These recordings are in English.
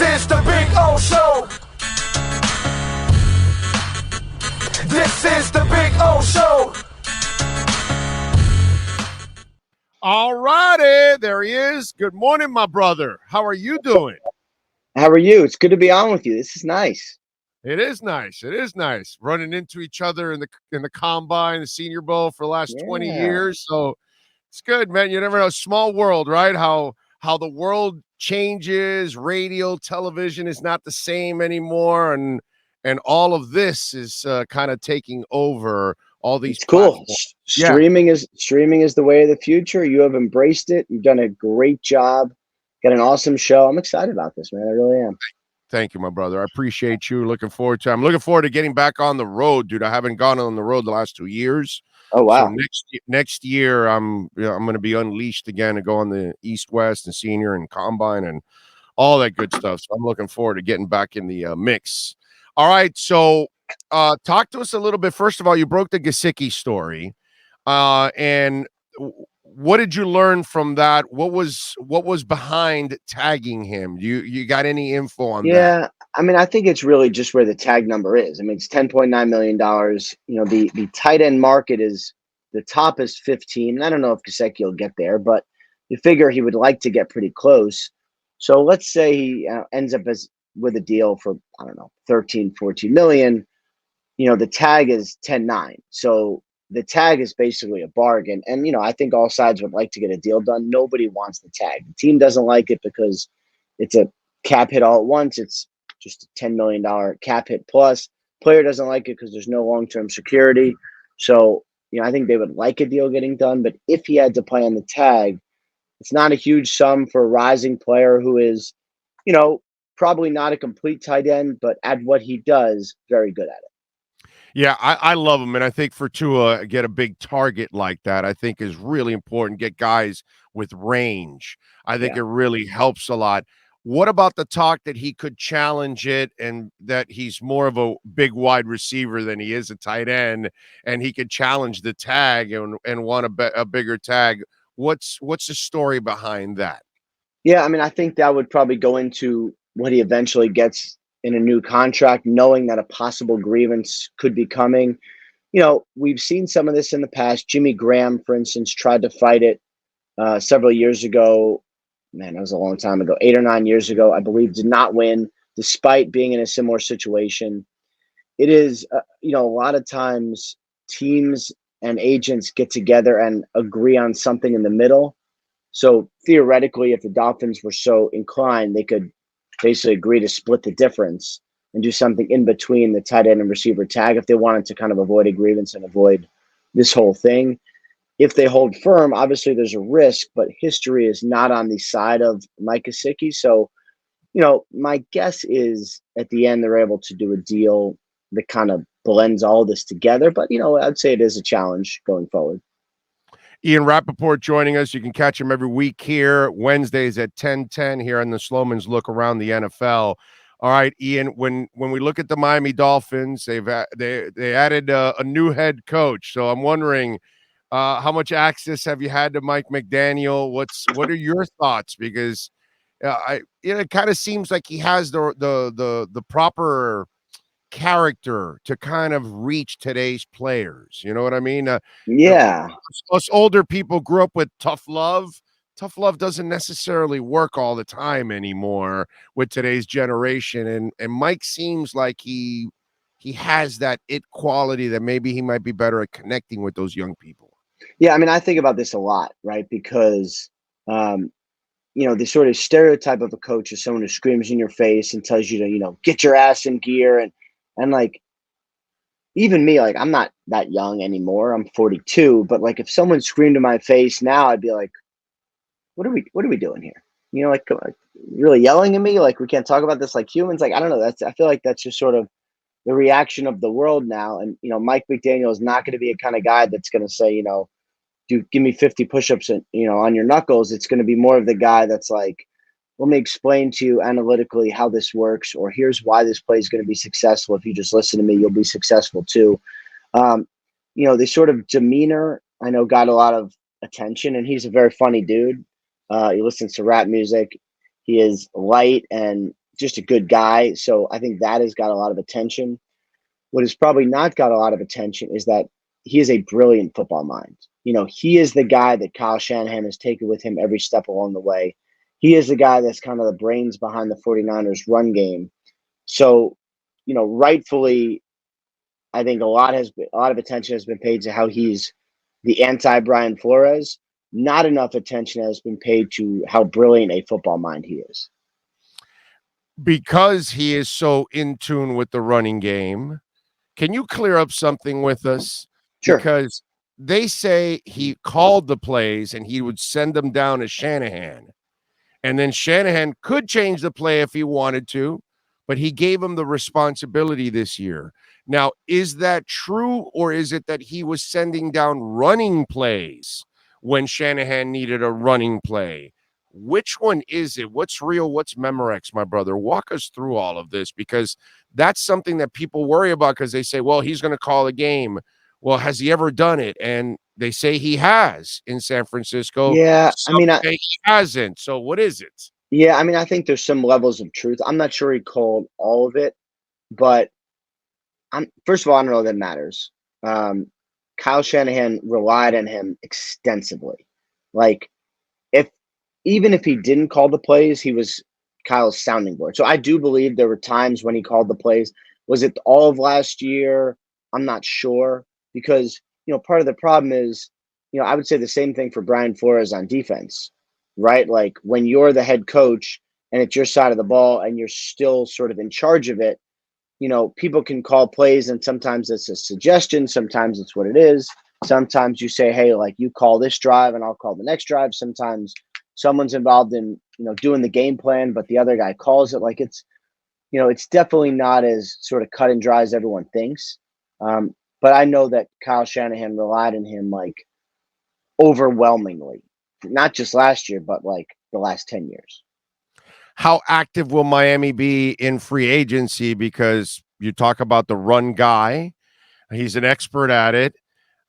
This is the Big O Show. This is the Big O Show. All righty, there he is. Good morning, my brother. How are you doing? How are you? It's good to be on with you. This is nice. It is nice. It is nice running into each other in the combine, the Senior Bowl for the last 20 years. So it's good, man. You never know. Small world, right? How the world changes. Radio, television is not the same anymore, and all of this is kind of taking over all these. It's cool. Platforms. Streaming is the way of the future. You have embraced it. You've done a great job. Got an awesome show. I'm excited about this, man. I really am. Thank you, my brother. I appreciate you. I'm looking forward to getting back on the road, dude. I haven't gone on the road the last 2 years. Oh, wow. So next year, I'm going to be unleashed again and go on the East, West, and Senior and Combine and all that good stuff. So I'm looking forward to getting back in the mix. All right, so talk to us a little bit. First of all, you broke the Gesicki story, and what did you learn from that? What was behind tagging him? You got any info on that? Yeah, I mean, I think it's really just where the tag number is. I mean, it's $10.9 million. You know, the tight end market is the top is 15. I don't know if Gesicki will get there, but you figure he would like to get pretty close. So let's say he ends up with a deal for, I don't know, 13, 14 million. You know, the tag is 10.9. So the tag is basically a bargain. And, you know, I think all sides would like to get a deal done. Nobody wants the tag. The team doesn't like it because it's a cap hit all at once. It's just a $10 million cap hit plus. Player doesn't like it because there's no long-term security. So, you know, I think they would like a deal getting done. But if he had to play on the tag, it's not a huge sum for a rising player who is, you know, probably not a complete tight end, but at what he does, very good at it. Yeah, I love him, and I think for Tua, get a big target like that, I think is really important. Get guys with range. I think it really helps a lot. What about the talk that he could challenge it and that he's more of a big wide receiver than he is a tight end, and he could challenge the tag and want a bigger tag? What's the story behind that? Yeah, I mean, I think that would probably go into what he eventually gets in a new contract, knowing that a possible grievance could be coming. You know, we've seen some of this in the past. Jimmy Graham, for instance, tried to fight it several years ago. Man, that was a long time ago, 8 or 9 years ago, I believe, did not win despite being in a similar situation. It is, you know, a lot of times teams and agents get together and agree on something in the middle. So theoretically, if the Dolphins were so inclined, they could basically agree to split the difference and do something in between the tight end and receiver tag if they wanted to kind of avoid a grievance and avoid this whole thing. If they hold firm, obviously there's a risk, but history is not on the side of Mike Gesicki. So, you know, my guess is at the end they're able to do a deal that kind of blends all this together. But, you know, I'd say it is a challenge going forward. Ian Rapoport joining us. You can catch him every week here, Wednesdays at 10:10 here on the Slomin's Look Around the NFL. All right, Ian, when we look at the Miami Dolphins, they added a new head coach. So I'm wondering, how much access have you had to Mike McDaniel? What are your thoughts? Because it kind of seems like he has the proper character to kind of reach today's players. You know what I mean? Yeah. Us older people grew up with tough love. Tough love doesn't necessarily work all the time anymore with today's generation. And Mike seems like he has that it quality that maybe he might be better at connecting with those young people. Yeah, I mean, I think about this a lot, right? Because you know, the sort of stereotype of a coach is someone who screams in your face and tells you to, you know, get your ass in gear. And like, even me, like, I'm not that young anymore. I'm 42, but like, if someone screamed in my face now, I'd be like, what are we doing here? You know, like really yelling at me, like we can't talk about this like humans. Like, I don't know. I feel like that's just sort of the reaction of the world now. And, you know, Mike McDaniel is not going to be a kind of guy that's going to say, you know, give me 50 push-ups and, you know, on your knuckles. It's going to be more of the guy that's like, let me explain to you analytically how this works, or here's why this play is going to be successful. If you just listen to me, you'll be successful too. You know, the sort of demeanor, I know, got a lot of attention, and he's a very funny dude. He listens to rap music. He is light and just a good guy. So I think that has got a lot of attention. What has probably not got a lot of attention is that he is a brilliant football mind. He is the guy that Kyle Shanahan has taken with him every step along the way. He is the guy that's kind of the brains behind the 49ers run game. So, rightfully, I think a lot of attention has been paid to how he's the anti Brian Flores. Not enough attention has been paid to how brilliant a football mind he is. Because he is so in tune with the running game, can you clear up something with us? Sure. Because they say he called the plays and he would send them down to Shanahan. And then Shanahan could change the play if he wanted to, but he gave him the responsibility this year. Now, is that true, or is it that he was sending down running plays when Shanahan needed a running play? Which one is it? What's real? What's Memorex, my brother? Walk us through all of this, because that's something that people worry about, because they say, well, he's going to call a game. Well, has he ever done it? And they say he has in San Francisco. Yeah, Some say he hasn't. So what is it? Yeah, I think there's some levels of truth. I'm not sure he called all of it, but first of all, I don't know that matters. Kyle Shanahan relied on him extensively. Like, even if he didn't call the plays, he was Kyle's sounding board. So I do believe there were times when he called the plays. Was it all of last year? I'm not sure, because part of the problem is, I would say the same thing for Brian Flores on defense, right? Like, when you're the head coach and it's your side of the ball and you're still sort of in charge of it, people can call plays, and sometimes it's a suggestion, sometimes it's what it is. Sometimes you say, hey, like, you call this drive and I'll call the next drive. Sometimes someone's involved in, doing the game plan, but the other guy calls it. Like, it's definitely not as sort of cut and dry as everyone thinks. But I know that Kyle Shanahan relied on him, like, overwhelmingly, not just last year, but like the last 10 years. How active will Miami be in free agency? Because you talk about the run guy. He's an expert at it.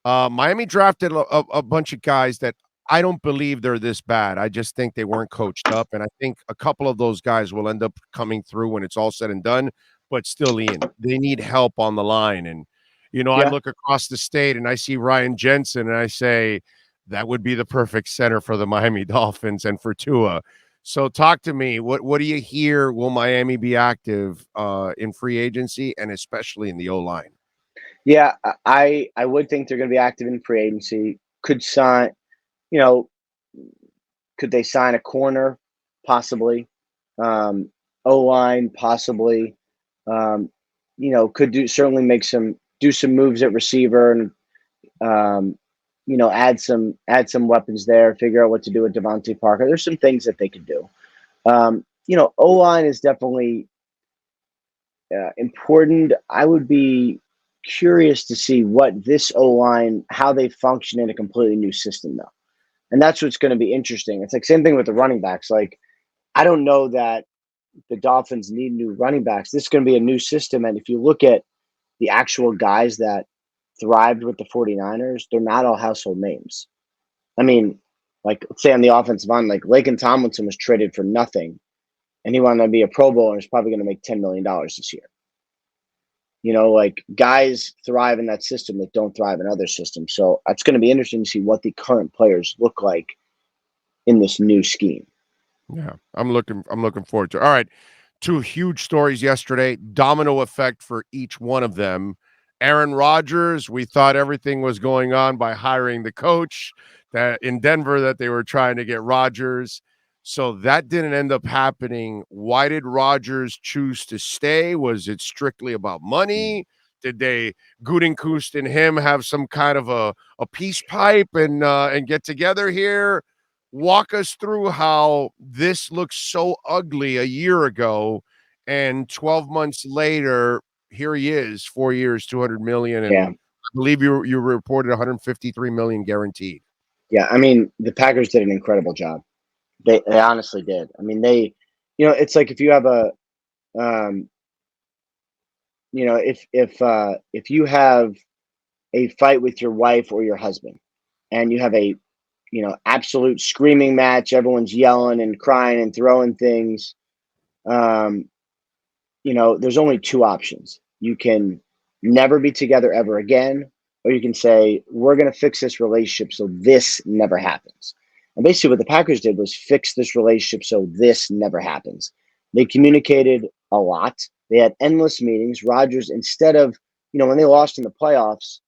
Miami drafted a bunch of guys that I don't believe they're this bad. I just think they weren't coached up. And I think a couple of those guys will end up coming through when it's all said and done. But still, Ian, they need help on the line. And, I look across the state and I see Ryan Jensen and I say, that would be the perfect center for the Miami Dolphins and for Tua. So talk to me. What do you hear? Will Miami be active in free agency, and especially in the O-line? Yeah, I would think they're going to be active in free agency. Could sign, could they sign a corner? Possibly. O-line, possibly. Could certainly do some moves at receiver, and add some weapons there. Figure out what to do with Devontae Parker. There's some things that they could do. O-line is definitely important. I would be curious to see what this O-line, how they function in a completely new system, though. And that's what's going to be interesting. It's like same thing with the running backs. Like, I don't know that the Dolphins need new running backs. This is going to be a new system. And if you look at the actual guys that thrived with the 49ers, they're not all household names. I mean, like, let's say on the offensive line, like Laken Tomlinson was traded for nothing, and he wanted to be a Pro Bowler and is probably going to make $10 million this year. Like, guys thrive in that system that don't thrive in other systems. So it's going to be interesting to see what the current players look like in this new scheme. Yeah, I'm looking forward to it. All right. 2 huge stories yesterday, domino effect for each one of them. Aaron Rodgers, we thought everything was going on by hiring the coach that in Denver, that they were trying to get Rodgers. So that didn't end up happening. Why did Rodgers choose to stay? Was it strictly about money? Did they, Gutekunst and him, have some kind of a peace pipe and get together here? Walk us through how this looks so ugly a year ago, and 12 months later, here he is, 4 years, 200 million, and I believe you reported 153 million guaranteed. Yeah, I mean, the Packers did an incredible job. They honestly did. I mean, it's like if you have a, if you have a fight with your wife or your husband, and you have a, absolute screaming match, everyone's yelling and crying and throwing things. there's only two options. You can never be together ever again, or you can say, we're going to fix this relationship so this never happens. And basically, what the Packers did was fix this relationship so this never happens. They communicated a lot. They had endless meetings. Rodgers, instead of, when they lost in the playoffs,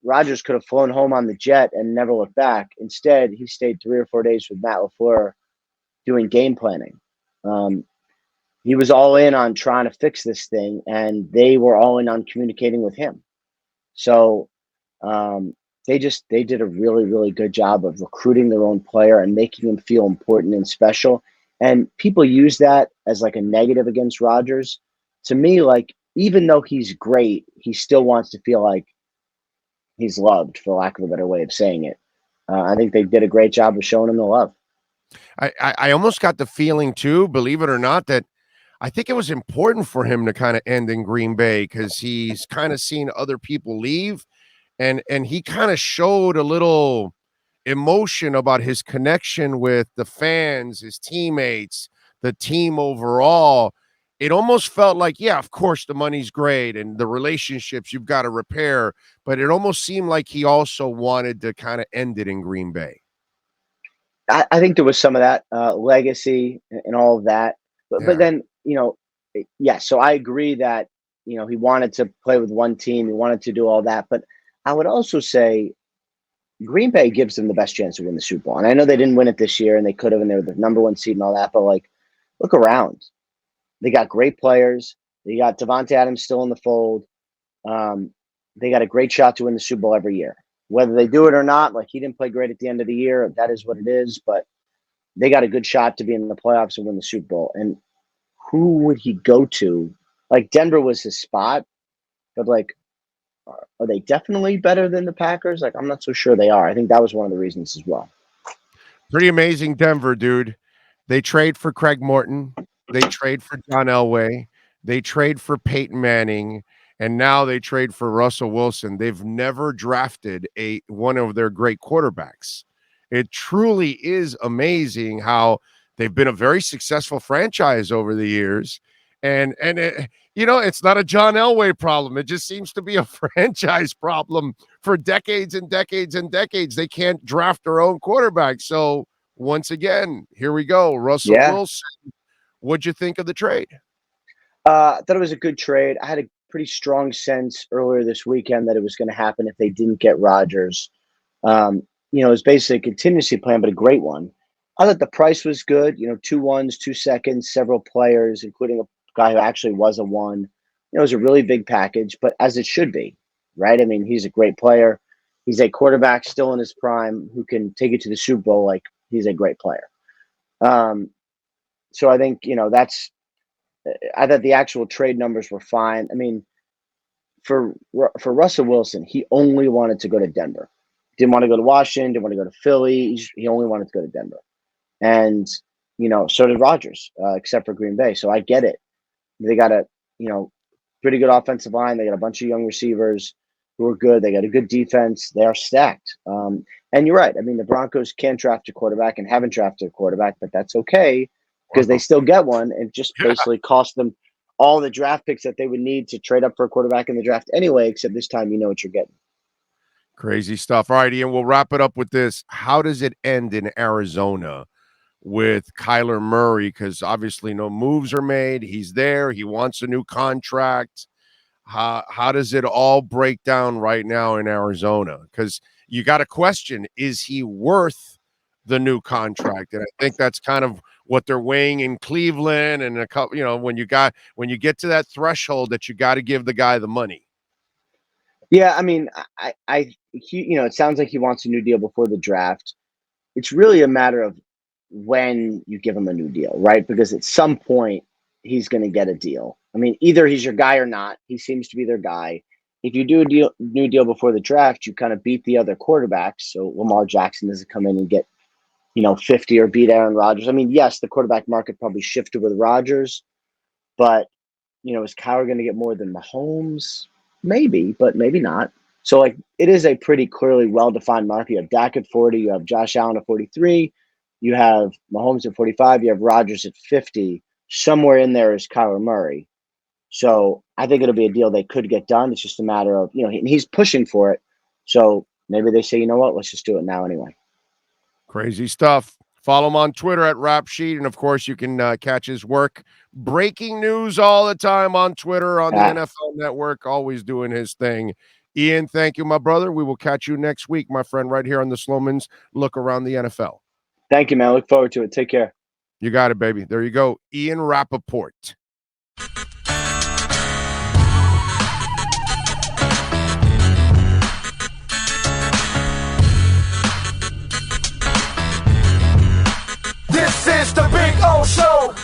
Rodgers could have flown home on the jet and never looked back. Instead, he stayed 3 or 4 days with Matt LaFleur doing game planning. He was all in on trying to fix this thing, and they were all in on communicating with him. So they did a really, really good job of recruiting their own player and making him feel important and special. And people use that as like a negative against Rodgers. To me, like, even though he's great, he still wants to feel like he's loved, for lack of a better way of saying it. I think they did a great job of showing him the love. I almost got the feeling too, believe it or not, that I think it was important for him to kind of end in Green Bay because he's kind of seen other people leave, and he kind of showed a little emotion about his connection with the fans, his teammates, the team overall. It almost felt like, yeah, of course the money's great and the relationships you've got to repair, but it almost seemed like he also wanted to kind of end it in Green Bay. I think there was some of that legacy and all of that, but then so I agree that he wanted to play with one team, he wanted to do all that, but I would also say Green Bay gives them the best chance to win the Super Bowl. And I know they didn't win it this year, and they could have, and they were the number one seed and all that. But like, look around, they got great players. They got Devontae Adams still in the fold. They got a great shot to win the Super Bowl every year. Whether they do it or not, like, he didn't play great at the end of the year. That is what it is. But they got a good shot to be in the playoffs and win the Super Bowl. And who would he go to? Like, Denver was his spot, but like, are they definitely better than the Packers? Like, I'm not so sure they are. I think that was one of the reasons as well. Pretty amazing Denver, dude. They trade for Craig Morton. They trade for John Elway. They trade for Peyton Manning. And now they trade for Russell Wilson. They've never drafted one of their great quarterbacks. It truly is amazing how they've been a very successful franchise over the years. And it's not a John Elway problem. It just seems to be a franchise problem for decades and decades and decades. They can't draft their own quarterback. So once again, here we go. Russell Wilson. What'd you think of the trade? I thought it was a good trade. I had a pretty strong sense earlier this weekend that it was going to happen if they didn't get Rodgers. It was basically a contingency plan, but a great one. I thought the price was good. 2 1s, 2 seconds, several players, including a guy who actually was a 1. It was a really big package, but as it should be, right? I mean, he's a great player. He's a quarterback still in his prime who can take it to the Super Bowl. Like, he's a great player. So I think, I thought the actual trade numbers were fine. I mean, for Russell Wilson, he only wanted to go to Denver. Didn't want to go to Washington, didn't want to go to Philly. He only wanted to go to Denver. And, so did Rodgers, except for Green Bay. So I get it. They got a, pretty good offensive line. They got a bunch of young receivers who are good. They got a good defense. They are stacked. And you're right. I mean, the Broncos can't draft a quarterback and haven't drafted a quarterback, but that's okay because they still get one. And just basically cost them all the draft picks that they would need to trade up for a quarterback in the draft anyway, except this time you know what you're getting. Crazy stuff. All right, Ian, we'll wrap it up with this. How does it end in Arizona with Kyler Murray? Because obviously no moves are made. He's there. He wants a new contract. How does it all break down right now in Arizona? Because you got to question, is he worth the new contract? And I think that's kind of what they're weighing in Cleveland and a couple, when you get to that threshold that you got to give the guy the money. Yeah, I mean, it sounds like he wants a new deal before the draft. It's really a matter of when you give him a new deal, right? Because at some point he's going to get a deal. I mean, either he's your guy or not. He seems to be their guy. If you do a new deal before the draft, you kind of beat the other quarterbacks. So Lamar Jackson doesn't come in and get, 50 or beat Aaron Rodgers. I mean, yes, the quarterback market probably shifted with Rodgers, but, is Kyler going to get more than Mahomes? Maybe, but maybe not. So, like, it is a pretty clearly well-defined market. You have Dak at 40, you have Josh Allen at 43, you have Mahomes at 45, you have Rodgers at 50. Somewhere in there is Kyler Murray. So I think it'll be a deal they could get done. It's just a matter of, and he's pushing for it. So maybe they say, you know what, let's just do it now anyway. Crazy stuff. Follow him on Twitter at Rap Sheet. And of course, you can catch his work. Breaking news all the time on Twitter, on the NFL Network, always doing his thing. Ian, thank you, my brother. We will catch you next week, my friend, right here on the Slomin's Look Around the NFL. Thank you, man. Look forward to it. Take care. You got it, baby. There you go. Ian Rapoport. This is the Big O Show.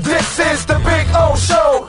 This is the Big O Show.